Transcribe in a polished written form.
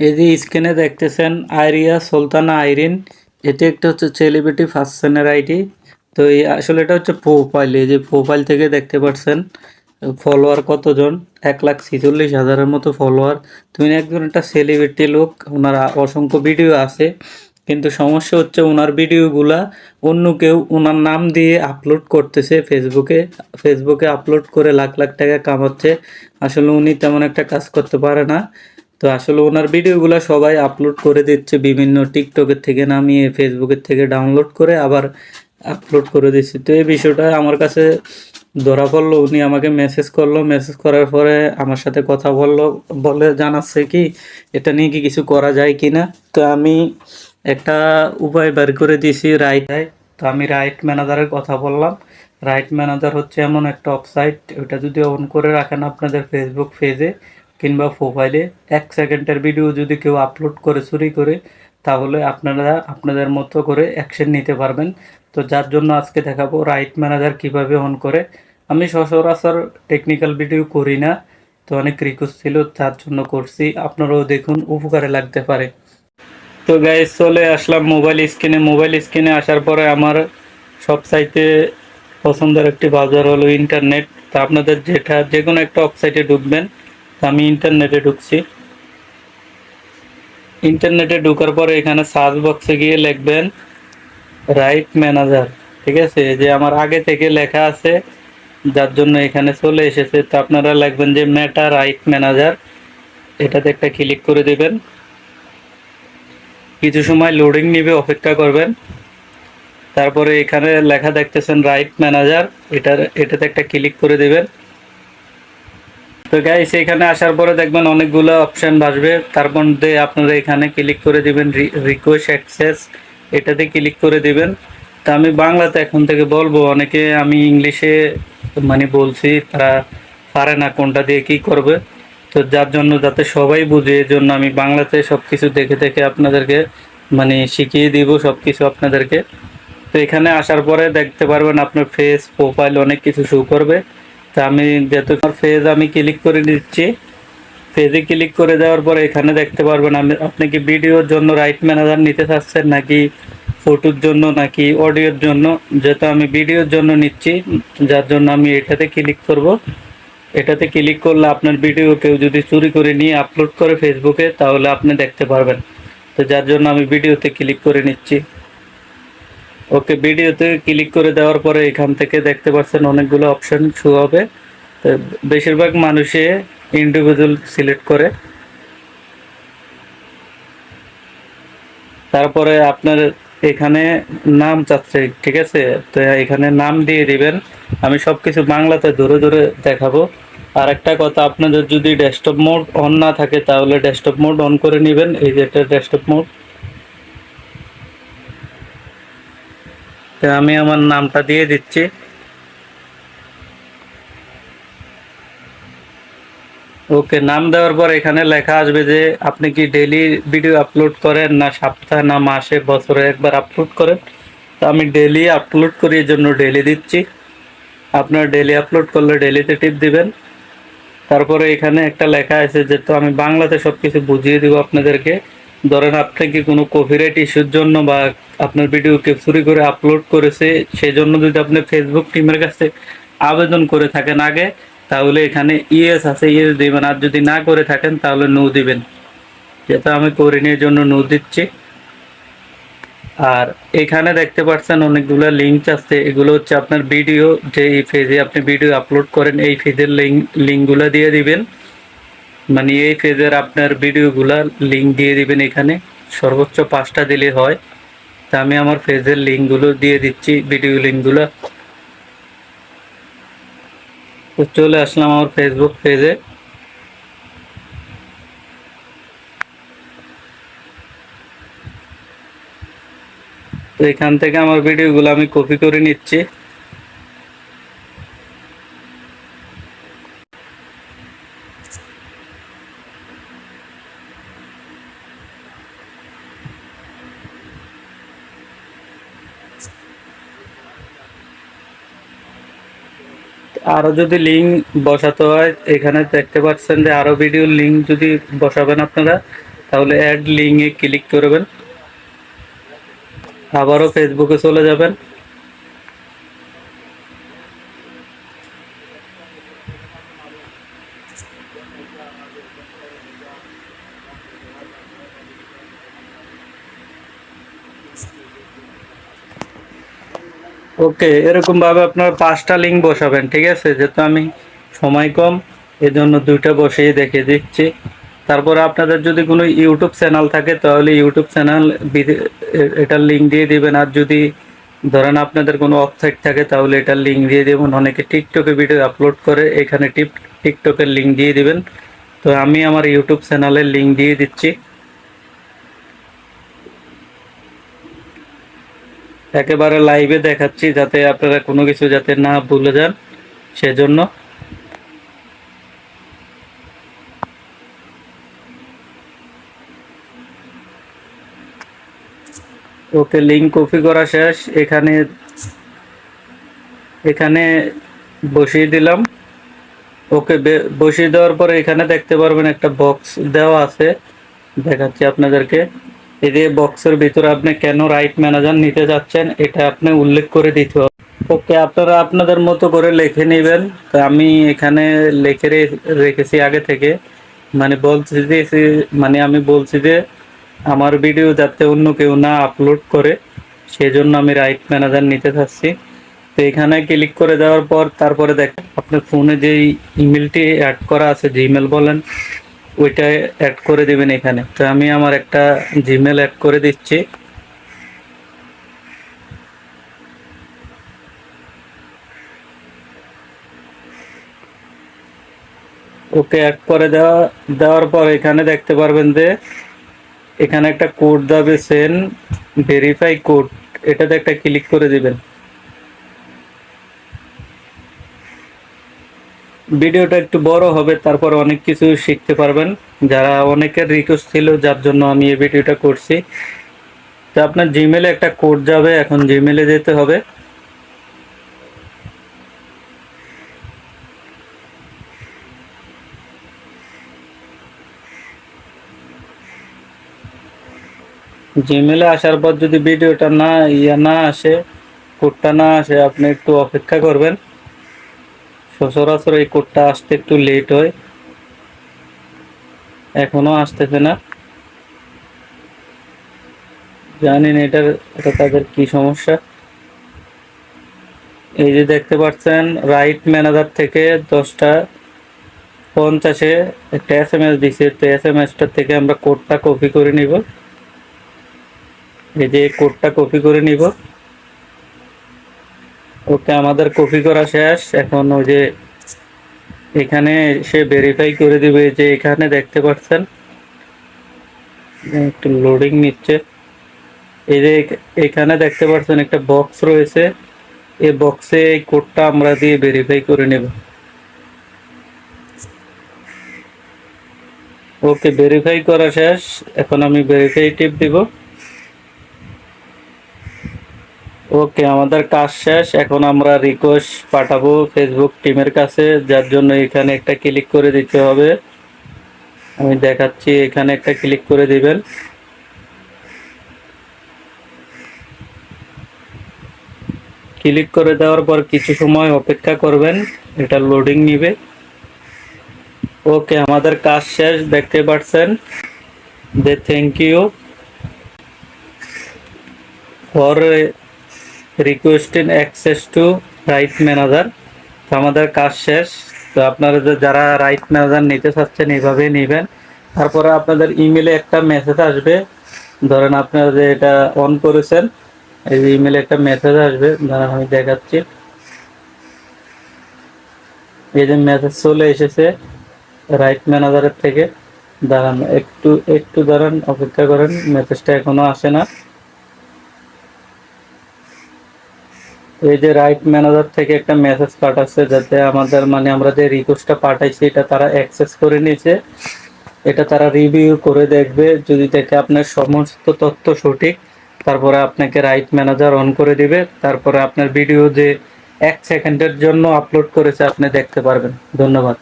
এই যে স্ক্রিনে দেখতেছেন আইরিয়া সুলতানা আইরিন, এটি একটা হচ্ছে সেলিব্রিটি পার্সনের আইডি। তো এই আসলে এটা হচ্ছে প্রোফাইল, এই যে প্রোফাইল থেকে দেখতে পাচ্ছেন ফলোয়ার কতজন, 1,46,000-এর মতো ফলোয়ার। তুমি একজন একটা সেলিব্রিটি লোক, ওনার অসংখ্য ভিডিও আছে, কিন্তু সমস্যা হচ্ছে ওনার ভিডিওগুলা অন্য কেউ ওনার নাম দিয়ে আপলোড করতেছে ফেসবুকে। ফেসবুকে আপলোড করে লাখ লাখ টাকা কামাচ্ছে। আসলে উনি তেমন একটা কাজ করতে পারে না। তো আসলে ওনার ভিডিওগুলা সবাই আপলোড করে দিচ্ছে, বিভিন্ন টিকটকের থেকে নামিয়ে ফেসবুকের থেকে ডাউনলোড করে আবার আপলোড করে দিচ্ছে। তো এই বিষয়টা আমার কাছে ধরা পড়লো, উনি আমাকে মেসেজ করলো, মেসেজ করার পরে আমার সাথে কথা বললো, বলে জানাচ্ছে কি এটা নিয়ে কি কিছু করা যায় কি না। তো আমি একটা উপায় বের করে দিয়েছি, তো আমি রাইট ম্যানেজারের কথা বললাম। রাইট ম্যানেজার হচ্ছে এমন একটা ওয়েবসাইট, ওটা যদি অন করে রাখেন আপনাদের ফেসবুক পেজে কিংবা প্রোফাইলে, 1 সেকেন্ডের ভিডিও যদি কেউ আপলোড করে চুরি করে, তাহলে আপনারা আপনাদের মতো করে অ্যাকশন নিতে পারবেন। তো যার জন্য আজকে দেখাবো রাইট ম্যানেজার কিভাবে অন করে। আমি সচরাচর টেকনিক্যাল ভিডিও করি না, তো অনেক রিকোয়েস্ট ছিল তার জন্য করছি, আপনারাও দেখুন, উপকারে লাগতে পারে। তো গাইস চলে আসলাম মোবাইল স্ক্রিনে আসার পরে আমার সবচাইতে পছন্দের একটি বাজার হলো ইন্টারনেট। তা আপনাদের যেটা যে কোনো একটা ওয়েবসাইটে ঢুকবেন। তা আমি ইন্টারনেটে ঢুকছি। ইন্টারনেটে ঢোকার পরে এখানে সার্চ বক্সে গিয়ে লিখবেন রাইট ম্যানেজার। ঠিক আছে, এই যে আমার আগে থেকে লেখা আছে, যার জন্য এখানে চলে এসেছে। তো আপনারা লিখবেন যে মেটা রাইট ম্যানেজার, এটাতে একটা ক্লিক করে দেবেন। কিছু সময় লোডিং নিবে, অপেক্ষা করবেন। তারপরে এখানে লেখা দেখতেছেন রাইট ম্যানেজার, এটাতে একটা ক্লিক করে দেবেন। তো গাইস এখানে আসার পরে দেখবেন অনেকগুলো অপশন আসবে, তার মধ্যে আপনারা এখানে ক্লিক করে দিবেন রিকোয়েস্ট অ্যাক্সেস, এটাতে ক্লিক করে দিবেন। তা আমি বাংলাতে এখন থেকে বলবো, অনেকে আমি ইংলিশে মানে বলছি, তারা পারে না কোনটা দিয়ে কি করবে। তো যার জন্য যাতে সবাই বুঝে, এর জন্য আমি বাংলাতে সবকিছু দেখে দেখে আপনাদেরকে মানে শিখিয়ে দিব সবকিছু আপনাদেরকে। তো এখানে আসার পরে দেখতে পারবেন আপনার ফেস প্রোফাইল অনেক কিছু শো করবে। তা আমি যেহেতু ফেজ আমি ক্লিক করে দিচ্ছি, ফেজে ক্লিক করে দেওয়ার পরে এখানে দেখতে পারবেন আপনি কি ভিডিওর জন্য রাইট ম্যানেজার নিতে চাচ্ছেন, নাকি ফটোর জন্য, নাকি অডিওর জন্য। যেহেতু আমি ভিডিওর জন্য নিচ্ছি, যার জন্য আমি এটাতে ক্লিক করব। এটাতে ক্লিক করলে আপনার ভিডিও কেউ যদি চুরি করে নিয়ে আপলোড করে ফেসবুকে, তাহলে আপনি দেখতে পারবেন। তো যার জন্য আমি ভিডিওতে ক্লিক করে নিচ্ছি। ওকে, ভিডিওতে ক্লিক করে দেওয়ার পরে এখান থেকে দেখতে পাচ্ছেন অনেকগুলো অপশন শো হবে। তো বেশিরভাগ মানুষে ইন্ডিভিজুয়াল সিলেক্ট করে, তারপরে আপনার এখানে নাম চাচ্ছে, ঠিক আছে। তো এখানে নাম দিয়ে দিবেন। আমি সবকিছু বাংলাতে ধরে ধরে দেখাবো। আর একটা কথা, আপনাদের যদি ডেস্কটপ মোড অন না থাকে তাহলে ডেস্কটপ মোড অন করে নেবেন। এই যে এটা ডেস্কটপ মোড। তো আমি আমার নামটা দিয়ে দিচ্ছি। ওকে, নাম দেওয়ার পর এখানে লেখা আসবে যে আপনি কি ডেইলি ভিডিও আপলোড করেন, না সপ্তাহে, না মাসে, বছরে একবার আপলোড করেন। তো আমি ডেইলি আপলোড করি, এই জন্য ডেইলি দিচ্ছি। আপনার ডেইলি আপলোড করলে ডেইলিতে টিপ দিবেন। তারপরে এখানে একটা লেখা আছে, যে তো আমি বাংলাতে সবকিছু বুঝিয়ে দিব আপনাদেরকে। ধরেন আপনি কি কোনো কপিরাইট ইস্যুর জন্য বা আপনার ভিডিও কেউ চুরি করে আপলোড করেছে, সেই জন্য যদি আপনি ফেসবুক টিমের কাছে আবেদন করে থাকেন আগে, তাহলে এখানে ইয়েস আছে, ইয়েস দিবেন। আর যদি না করে থাকেন তাহলে নো দিবেন। যেটা আমি করিনি, এর জন্য নো দিচ্ছি। আর এখানে দেখতে পাচ্ছেন অনেকগুলো লিঙ্ক আছে, এগুলো হচ্ছে আপনার ভিডিও, যে এই পেজে আপনি ভিডিও আপলোড করেন এই পেজের লিঙ্কগুলো দিয়ে দিবেন। মানে এই পেজের আপনার ভিডিওগুলা লিঙ্ক দিয়ে দিবেন এখানে, সর্বোচ্চ 5টা দিলে হয়। তা আমি আমার পেজের লিঙ্কগুলো দিয়ে দিচ্ছি, ভিডিও লিঙ্কগুলো। তো চলে আসলাম আমার ফেসবুক পেজে। তো এখান থেকে আমার ভিডিওগুলো আমি কপি করে নিচ্ছি। আরো যদি লিঙ্ক বসাতে হয়, এখানে দেখতে পাচ্ছেন যে আরো ভিডিও লিঙ্ক যদি বসাবেন আপনারা, তাহলে অ্যাড লিঙ্কে ক্লিক করবেন, আবারও ফেসবুকে চলে যাবেন। ওকে, এরকম ভাবে আপনার 5টা লিঙ্ক বসাবেন, ঠিক আছে? যেহেতু আমি সময় কম, এজন্য 2টা বসিয়ে দেখিয়ে দিচ্ছি। তারপরে আপনাদের যদি কোনো ইউটিউব চ্যানেল থাকে তাহলে ইউটিউব চ্যানেল এটার লিঙ্ক দিয়ে দিবেন। আর যদি ধরেন আপনাদের কোনো ওয়েবসাইট থাকে তাহলে এটার লিঙ্ক দিয়ে দেবেন। অনেকে টিকটকে ভিডিও আপলোড করে, এখানে টিকটকের লিঙ্ক দিয়ে দিবেন। তো আমি আমার ইউটিউব চ্যানেলের লিঙ্ক দিয়ে দিচ্ছি। একেবারে লাইভে দেখাচ্ছি যাতে আপনারা কোনো কিছু যাতে না ভুলে যান, সেজন্য। ওকে, লিঙ্ক কপি করা শেষ। এখানে এখানে বসিয়ে দিলাম। ওকে, বসিয়ে দেওয়ার পরে এখানে দেখতে পারবেন একটা বক্স দেওয়া আছে, দেখাচ্ছি আপনাদেরকে। এই যে বক্সের ভিতরে আপনি কেন রাইট ম্যানেজার নিতে যাচ্ছেন এটা আপনি উল্লেখ করে দিতে হবে। ওকে, আপনারা আপনাদের মতো করে লিখে নেবেন। তো আমি এখানে লিখে রেখেছি আগে থেকে, মানে বলছি যে আমি বলছি যে আমার ভিডিও যাতে অন্য কেউ না আপলোড করে, সেজন্য আমি রাইট ম্যানেজার নিতে চাচ্ছি। তো এখানে ক্লিক করে দেওয়ার পর তারপরে দেখেন আপনার ফোনে যেই ইমেলটি অ্যাড করা আছে, জিমেল বলেন, ওইটা অ্যাড করে দিবেন এখানে। তো আমি আমার একটা জিমেল অ্যাড করে দিচ্ছি। ওকে, অ্যাড করে দেওয়ার পর এখানে দেখতে পারবেন যে এখানে একটা কোড যাবে, সেন্ড ভেরিফাই কোড, এটাতে একটা ক্লিক করে দিবেন। ভিডিওটা একটু বড় হবে, তারপর অনেক কিছু শিখতে পারবেন। যারা অনেকের রিকোয়েস্ট ছিল, যার জন্য আমি এই ভিডিওটা করছি। তো আপনার জিমেলে একটা কোড যাবে, এখন জিমেলে যেতে হবে। জিমেলে আসার পর যদি ভিডিওটা না আসে, কোডটা না আসে, আপনি একটু অপেক্ষা করবেন। সচরাচর এই কোডটা আসতে একটু লেট হয়, এখনো আসতেছে না। জানি না এটা তাদের কি সমস্যা। এই যে দেখতে পাচ্ছেন রাইট ম্যানেজার থেকে 10:50 একটা SMS দিছে। তো SMS-টা থেকে আমরা কোডটা কপি করে নিব। এই যে কোডটা কপি করে নিব। ওকে, আমাদের কপি করা শেষ। এখন ওই যে এখানে সে ভেরিফাই করে দিবে, যে এখানে দেখতে পাচ্ছেন একটু লোডিং নিচ্ছে। এই যে এখানে দেখতে পাচ্ছেন একটা বক্স রয়েছে, এই বক্সে এই কোডটা আমরা দিয়ে ভেরিফাই করে নেব। ওকে, ভেরিফাই করা শেষ। এখন আমি ভেরিফাই টিপ দিব। ওকে, আমাদের কাজ শেষ। এখন আমরা রিকোয়েস্ট পাঠাবো ফেসবুক টিমের কাছে, যার জন্য এখানে একটা ক্লিক করে দিতে হবে। আমি দেখাচ্ছি, এখানে একটা ক্লিক করে দিবেন। ক্লিক করে দেওয়ার পর কিছু সময় অপেক্ষা করবেন, এটা লোডিং নিবে। ওকে, আমাদের কাজ শেষ। দেখতে পাচ্ছেন যে thank you for requesting access to right manager. তো আমাদের কাজ শেষ। তো আপনারা যারা রাইট ম্যানেজার নিতে চাচ্ছেন এইভাবেই নেবেন। তারপরে আপনাদের ইমেলে একটা মেসেজ আসবে, ধরেন আপনারা যে এটা অন করেছেন, এই যে ইমেলে একটা মেসেজ আসবে, ধরেন আমি দেখাচ্ছি। এই যে মেসেজ চলে এসেছে রাইট ম্যানেজারের থেকে। দাঁড়ান, একটু দাঁড়ান, অপেক্ষা করেন, মেসেজটা এখনো আসে না। এই যে রাইট ম্যানেজার থেকে একটা মেসেজ পাঠাচ্ছে, যাতে আমাদের আমরা যে রিকোয়েস্টটা পাঠাইছি এটা তারা অ্যাক্সেস করে নিয়েছে। এটা তারা রিভিউ করে দেখবে, যদি দেখে আপনার সমস্ত তথ্য সঠিক, তারপরে আপনাকে রাইট ম্যানেজার অন করে দিবে। তারপরে আপনার ভিডিও যে 1 সেকেন্ডের জন্য আপলোড করেছে আপনি দেখতে পারবেন। ধন্যবাদ।